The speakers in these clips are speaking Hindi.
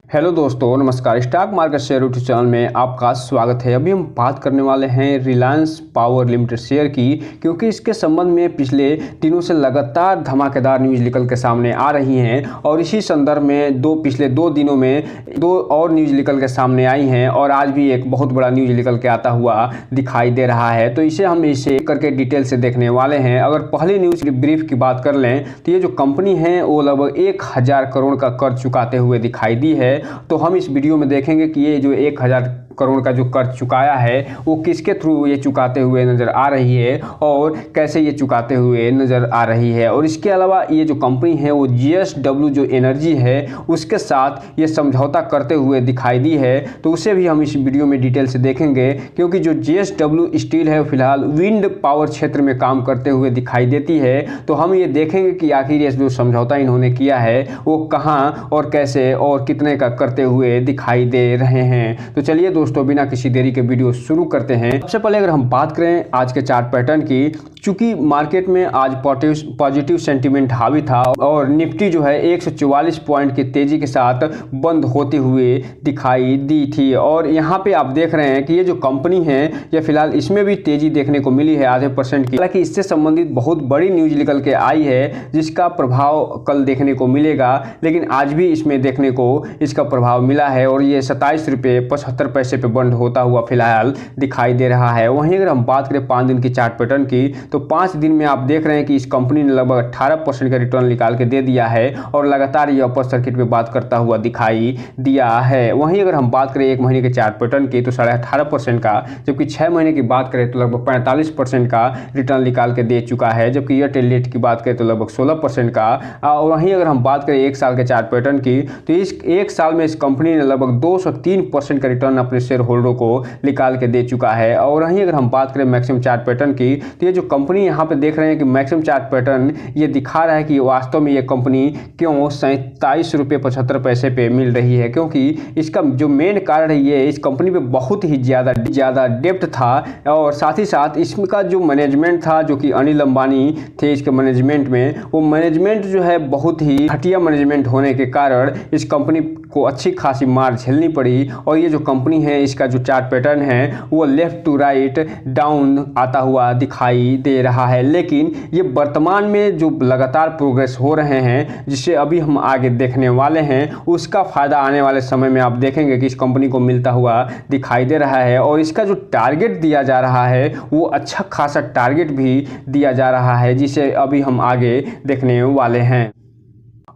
हेलो दोस्तों, नमस्कार। Stock market share YouTube channel में आपका स्वागत है। अभी हम बात करने वाले हैं रिलायंस पावर लिमिटेड शेयर की, क्योंकि इसके संबंध में पिछले दिनों से लगातार धमाकेदार न्यूज़ निकल के सामने आ रही हैं और इसी संदर्भ में पिछले दो दिनों में दो और न्यूज़ निकल के सामने आई हैं और आज भी एक बहुत बड़ा न्यूज़ निकल के आता हुआ दिखाई दे रहा है। तो हम इसे करके डिटेल से देखने वाले हैं। अगर पहली न्यूज़ ब्रीफ की बात कर लें तो ये जो कंपनी है वो लगभग 1000 करोड़ का कर्ज चुकाते हुए दिखाई दी है। तो हम इस वीडियो में देखेंगे कि ये जो 1000 करोड़ का जो कर्ज चुकाया है वो किसके थ्रू ये चुकाते हुए नज़र आ रही है और कैसे ये चुकाते हुए नज़र आ रही है। और इसके अलावा ये जो कंपनी है वो JSW जो एनर्जी है उसके साथ ये समझौता करते हुए दिखाई दी है। तो उसे भी हम इस वीडियो में डिटेल से देखेंगे, क्योंकि जो JSW स्टील है फिलहाल विंड पावर क्षेत्र में काम करते हुए दिखाई देती है। तो हम ये देखेंगे कि आखिर ये जो समझौता इन्होंने किया है वो कहाँ और कैसे और कितने का करते हुए दिखाई दे रहे हैं। तो चलिए दोस्तों, बिना किसी देरी के वीडियो शुरू करते हैं। सबसे पहले अगर हम बात करें आज के चार्ट पैटर्न की, चूंकि मार्केट में आज पॉजिटिव सेंटीमेंट हावी था और निफ्टी जो है 144 पॉइंट की तेजी के साथ बंद होते हुए दिखाई दी थी। और यहाँ पे आप देख रहे हैं कि ये जो कंपनी है ये फिलहाल इसमें भी तेजी देखने को मिली है आधे % की। हालांकि इससे संबंधित बहुत बड़ी न्यूज निकल के आई है जिसका प्रभाव कल देखने को मिलेगा, लेकिन आज भी इसमें देखने को इसका प्रभाव मिला है और ये 27 रुपये 75 पैसे पे बंद होता हुआ फिलहाल दिखाई दे रहा है। वहीं अगर हम बात करें 5 दिन की चार्ट पैटर्न की, तो 5 दिन में आप देख रहे हैं कि इस कंपनी ने लगभग 18% का रिटर्न निकाल के दे दिया है और लगातार ये अपर सर्किट पे बात करता हुआ दिखाई दिया है। वहीं अगर हम बात करें 1 महीने के चार्ट पैटर्न की, तो 18.5% का, जबकि 6 महीने की बात करें तो लगभग 45% का रिटर्न निकाल के दे चुका है। जबकि ईयर टेल डेट की बात करें तो लगभग 16% का। और वहीं अगर हम बात करें 1 साल के चार्ट पैटर्न की, तो इस 1 साल में इस कंपनी ने लगभग 203% का रिटर्न अपने शेयर होल्डरों को निकाल के दे चुका है। और वहीं अगर हम बात करें मैक्सिमम चार्ट पैटर्न की, तो ये जो कंपनी यहाँ पे देख रहे हैं कि मैक्सिमम चार्ट पैटर्न ये दिखा रहा है कि वास्तव में ये कंपनी क्यों 27 रुपये 75 पैसे पे मिल रही है, क्योंकि इसका जो मेन कारण है ये इस कंपनी पे बहुत ही ज़्यादा डेप्थ था और साथ ही साथ इसका जो मैनेजमेंट था, जो कि अनिल अंबानी थे इसके मैनेजमेंट में, वो मैनेजमेंट जो है बहुत ही घटिया मैनेजमेंट होने के कारण इस कंपनी को अच्छी खासी मार झेलनी पड़ी। और ये जो कंपनी है इसका जो चार्ट पैटर्न है वो लेफ्ट टू राइट डाउन आता हुआ दिखाई दे रहा है, लेकिन ये वर्तमान में जो लगातार प्रोग्रेस हो रहे हैं जिसे अभी हम आगे देखने वाले हैं उसका फायदा आने वाले समय में आप देखेंगे कि इस कंपनी को मिलता हुआ दिखाई दे रहा है। और इसका जो टारगेट दिया जा रहा है वो अच्छा खासा टारगेट भी दिया जा रहा है जिसे अभी हम आगे देखने वाले हैं।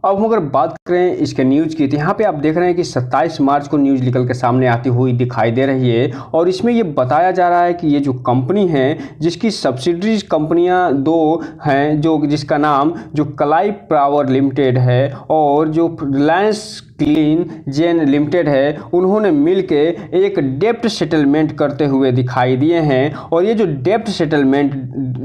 अब हम अगर बात करें इसके न्यूज़ की, तो यहाँ पे आप देख रहे हैं कि 27 मार्च को न्यूज़ निकल के सामने आती हुई दिखाई दे रही है और इसमें ये बताया जा रहा है कि ये जो कंपनी है जिसकी सब्सिडरीज कंपनियाँ 2 हैं, जो जिसका नाम जो कलाई पावर लिमिटेड है और जो रिलायंस क्लीन जेन लिमिटेड है, उन्होंने मिलके एक डेप्ट सेटलमेंट करते हुए दिखाई दिए हैं। और ये जो डेप्ट सेटलमेंट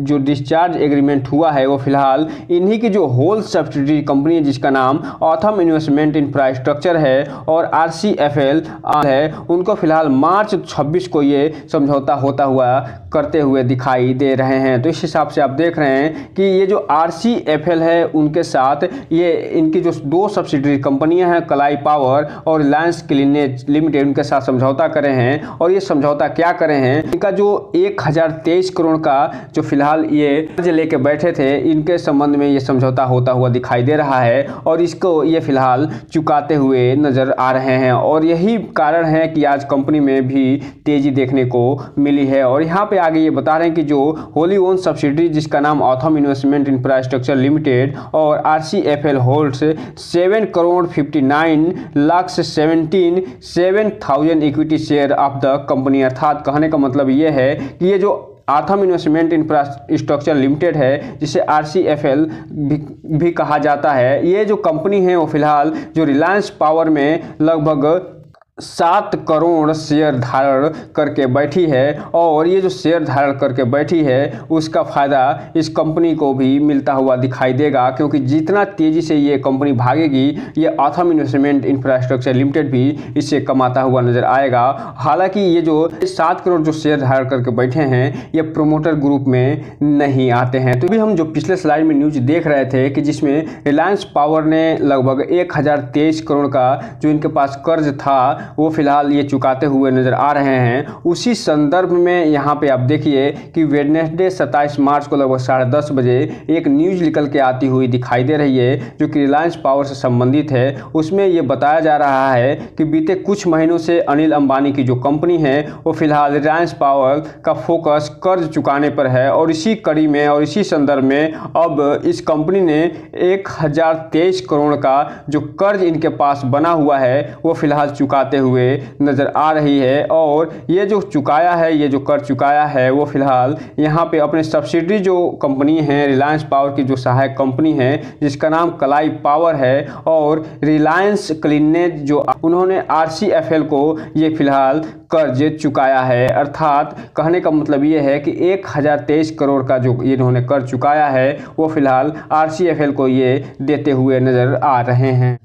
जो डिस्चार्ज एग्रीमेंट हुआ है वो फिलहाल इन्हीं की जो होल सब्सिडरी कंपनी है जिसका नाम ऑथम इन्वेस्टमेंट इंफ्रास्ट्रक्चर है और RCFL है, उनको फिलहाल मार्च 26 को ये समझौता होता हुआ करते हुए दिखाई दे रहे हैं। तो इस हिसाब से आप देख रहे हैं कि ये जो RCFL है उनके साथ ये इनकी जो 2 सब्सिडरी कंपनियां हैं कलाई पावर और रिलायंस क्लीन लिमिटेड, उनके साथ समझौता करे हैं। और ये समझौता क्या करे हैं, इनका जो 1023 करोड़ का जो फिलहाल ये कर्ज लेके बैठे थे इनके संबंध में ये समझौता होता हुआ दिखाई दे रहा है और इसको ये फिलहाल चुकाते हुए नजर आ रहे हैं। और यही कारण है कि आज कंपनी में भी तेजी देखने को मिली है। और यहाँ पे आगे ये बता रहे हैं कि जो होली ओन सब्सिडरी जिसका नाम ऑथम इन्वेस्टमेंट इंफ्रास्ट्रक्चर लिमिटेड और RCFL होल्ड्स 7 करोड़ 59 लाख से 7,000 equity share of the company. अर्थात कहने का मतलब ये है कि ये जो ऑथम इन्वेस्टमेंट इंफ्रास्ट्रक्चर लिमिटेड है जिसे RCFL भी कहा जाता है, ये जो कंपनी है वो फिलहाल जो रिलायंस पावर में लगभग 7 करोड़ शेयर धारण करके बैठी है और ये जो शेयर धारण करके बैठी है उसका फ़ायदा इस कंपनी को भी मिलता हुआ दिखाई देगा, क्योंकि जितना तेज़ी से ये कंपनी भागेगी ये आथम इन्वेस्टमेंट इंफ्रास्ट्रक्चर लिमिटेड भी इससे कमाता हुआ नजर आएगा। हालांकि ये जो 7 करोड़ जो शेयर धारण करके बैठे हैं ये प्रोमोटर ग्रुप में नहीं आते हैं। तो भी हम जो पिछले स्लाइड में न्यूज देख रहे थे कि जिसमें रिलायंस पावर ने लगभग 1023 करोड़ का जो इनके पास कर्ज था वो फिलहाल ये चुकाते हुए नजर आ रहे हैं। उसी संदर्भ में यहाँ पे आप देखिए कि वेडनेसडे 27 मार्च को लगभग 10:30 बजे एक न्यूज निकल के आती हुई दिखाई दे रही है जो कि रिलायंस पावर से संबंधित है। उसमें ये बताया जा रहा है कि बीते कुछ महीनों से अनिल अंबानी की जो कंपनी है वो फिलहाल रिलायंस पावर का फोकस कर्ज चुकाने पर है और इसी कड़ी में और इसी संदर्भ में अब इस कंपनी ने 1023 करोड़ का जो कर्ज इनके पास बना हुआ है वो फिलहाल चुकाते हुए नजर आ रही है। और ये जो चुकाया है, ये जो कर चुकाया है वो फिलहाल यहाँ पे अपने सब्सिडरी जो कंपनी है रिलायंस पावर की जो सहायक कंपनी है जिसका नाम कलाई पावर है और रिलायंस क्लीनेज जो उन्होंने RCFL को ये फिलहाल कर्ज चुकाया है। अर्थात कहने का मतलब ये है कि 1023 करोड़ का जो इन्होंने कर्ज चुकाया है वो फिलहाल RCFL को ये देते हुए नजर आ रहे हैं।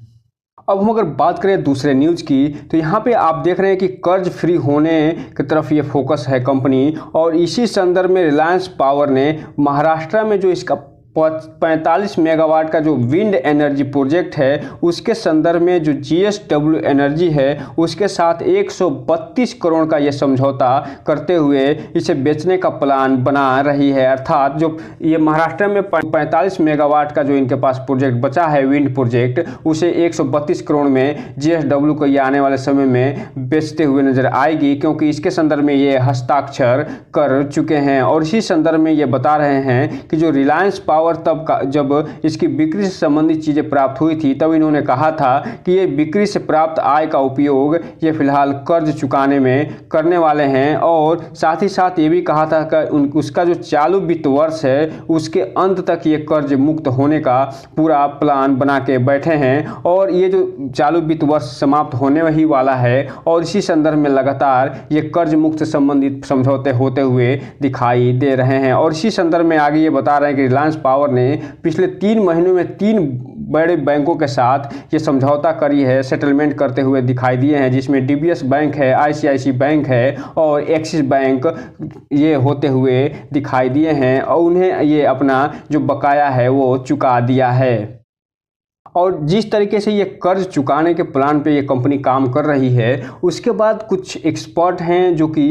अब हम अगर बात करें दूसरे न्यूज़ की तो यहाँ पे आप देख रहे हैं कि कर्ज फ्री होने की तरफ ये फोकस है कंपनी और इसी संदर्भ में रिलायंस पावर ने महाराष्ट्र में जो इसका 45 मेगावाट का जो विंड एनर्जी प्रोजेक्ट है उसके संदर्भ में जो GSW एनर्जी है उसके साथ 132 करोड़ का ये समझौता करते हुए इसे बेचने का प्लान बना रही है। अर्थात जो ये महाराष्ट्र में 45 मेगावाट का जो इनके पास प्रोजेक्ट बचा है विंड प्रोजेक्ट उसे 132 करोड़ में GSW को ये आने वाले समय में बेचते हुए नजर आएगी, क्योंकि इसके संदर्भ में ये हस्ताक्षर कर चुके हैं। और इसी संदर्भ में ये बता रहे हैं कि जो रिलायंस पावर तब जब इसकी बिक्री से संबंधित चीज़ें प्राप्त हुई थी तब इन्होंने कहा था कि ये बिक्री से प्राप्त आय का उपयोग ये फिलहाल कर्ज चुकाने में करने वाले हैं और साथ ही साथ ये भी कहा था कि उसका जो चालू वित्त वर्ष है उसके अंत तक ये कर्ज मुक्त होने का पूरा प्लान बना के बैठे हैं और ये जो चालू वित्त वर्ष समाप्त होने ही वाला है और इसी संदर्भ में लगातार ये कर्ज मुक्त संबंधित समझौते होते हुए दिखाई दे रहे हैं। और इसी संदर्भ में आगे ये बता रहे हैं कि रिलायंस पावर ने पिछले 3 महीनों में 3 बड़े बैंकों के साथ ये समझौता करी है, सेटलमेंट करते हुए दिखाई दिए हैं, जिसमें DBS बैंक है, ICICI बैंक है और एक्सिस बैंक ये होते हुए दिखाई दिए हैं और उन्हें ये अपना जो बकाया है वो चुका दिया है। और जिस तरीके से ये कर्ज चुकाने के प्लान पे ये कंपनी काम कर रही है उसके बाद कुछ एक्सपर्ट हैं जो कि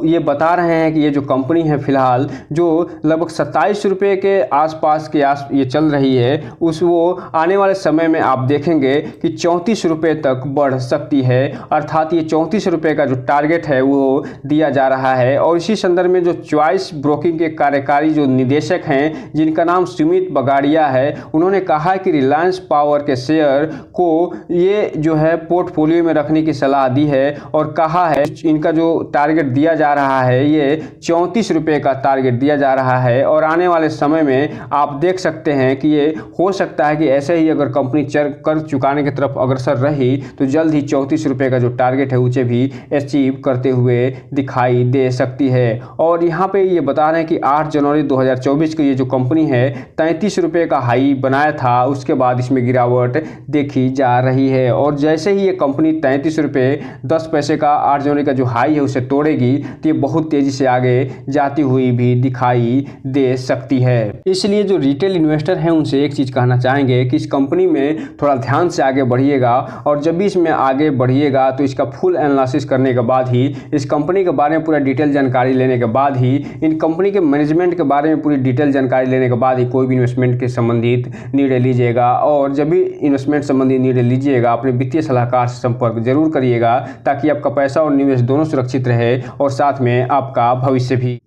ये बता रहे हैं कि ये जो कंपनी है फिलहाल जो लगभग 27 रुपये के आसपास के ये चल रही है उस वो आने वाले समय में आप देखेंगे कि 34 रुपये तक बढ़ सकती है। अर्थात ये 34 रुपये का जो टारगेट है वो दिया जा रहा है। और इसी संदर्भ में जो चॉइस ब्रोकिंग के कार्यकारी जो निदेशक हैं जिनका नाम सुमित बगाड़िया है उन्होंने कहा कि रिलायंस पावर के शेयर को ये जो है पोर्टफोलियो में रखने की सलाह दी है और कहा है इनका जो टारगेट दिया जा रहा है ये 34 रुपये का टारगेट दिया जा रहा है और आने वाले समय में आप देख सकते हैं कि ये हो सकता है कि ऐसे ही अगर कंपनी कर्ज चुकाने की तरफ अग्रसर रही तो जल्द ही 34 रुपये का जो टारगेट है उसे भी अचीव करते हुए दिखाई दे सकती है। और यहाँ पे ये बता रहे हैं कि 8 जनवरी 2024 को ये जो कंपनी है 33 रुपये का हाई बनाया था, उसके बाद इसमें गिरावट देखी जा रही है। और जैसे ही ये कंपनी 33 रुपये 10 पैसे का 8 जनवरी का जो हाई है उसे तोड़ेगी तो ये बहुत तेजी से आगे जाती हुई भी दिखाई दे सकती है। इसलिए जो रिटेल इन्वेस्टर हैं उनसे एक चीज़ कहना चाहेंगे कि इस कंपनी में थोड़ा ध्यान से आगे बढ़िएगा और जब भी इसमें आगे बढ़िएगा तो इसका फुल एनालिसिस करने के बाद ही, इस कंपनी के बारे में पूरा डिटेल जानकारी लेने के बाद ही, इन कंपनी के मैनेजमेंट के बारे में पूरी डिटेल जानकारी लेने के बाद ही कोई भी इन्वेस्टमेंट के संबंधित निर्णय लीजिएगा। और जब भी इन्वेस्टमेंट संबंधी निर्णय लीजिएगा अपने वित्तीय सलाहकार से संपर्क जरूर करिएगा ताकि आपका पैसा और निवेश दोनों सुरक्षित रहे और साथ में आपका भविष्य भी।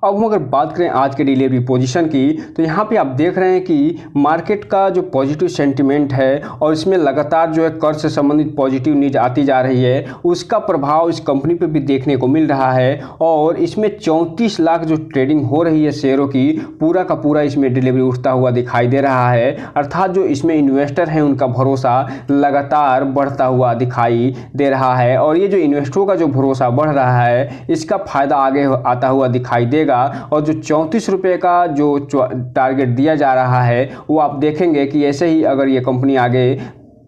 अब हम अगर बात करें आज के डिलीवरी पोजीशन की, तो यहाँ पे आप देख रहे हैं कि मार्केट का जो पॉजिटिव सेंटिमेंट है और इसमें लगातार जो है कर्ज से संबंधित पॉजिटिव न्यूज आती जा रही है, उसका प्रभाव इस कंपनी पे भी देखने को मिल रहा है। और इसमें 34 लाख जो ट्रेडिंग हो रही है शेयरों की, पूरा का पूरा इसमें डिलीवरी उठता हुआ दिखाई दे रहा है। अर्थात जो इसमें इन्वेस्टर हैं उनका भरोसा लगातार बढ़ता हुआ दिखाई दे रहा है, और ये जो इन्वेस्टरों का जो भरोसा बढ़ रहा है इसका फायदा आगे आता हुआ दिखाई देगा। और जो 34 रुपये का जो टारगेट दिया जा रहा है, वो आप देखेंगे कि ऐसे ही अगर ये कंपनी आगे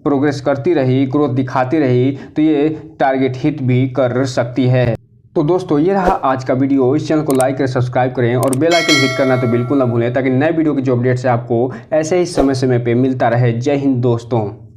प्रोग्रेस करती रही, ग्रोथ दिखाती रही, तो ये टारगेट हिट भी कर सकती है। तो दोस्तों, ये रहा आज का वीडियो। इस चैनल को लाइक करें, सब्सक्राइब करें और बेल आइकन हिट करना तो बिल्कुल ना भूलें, ताकि नए वीडियो की जो अपडेट्स है आपको ऐसे ही समय समय पे मिलता रहे। जय हिंद दोस्तों।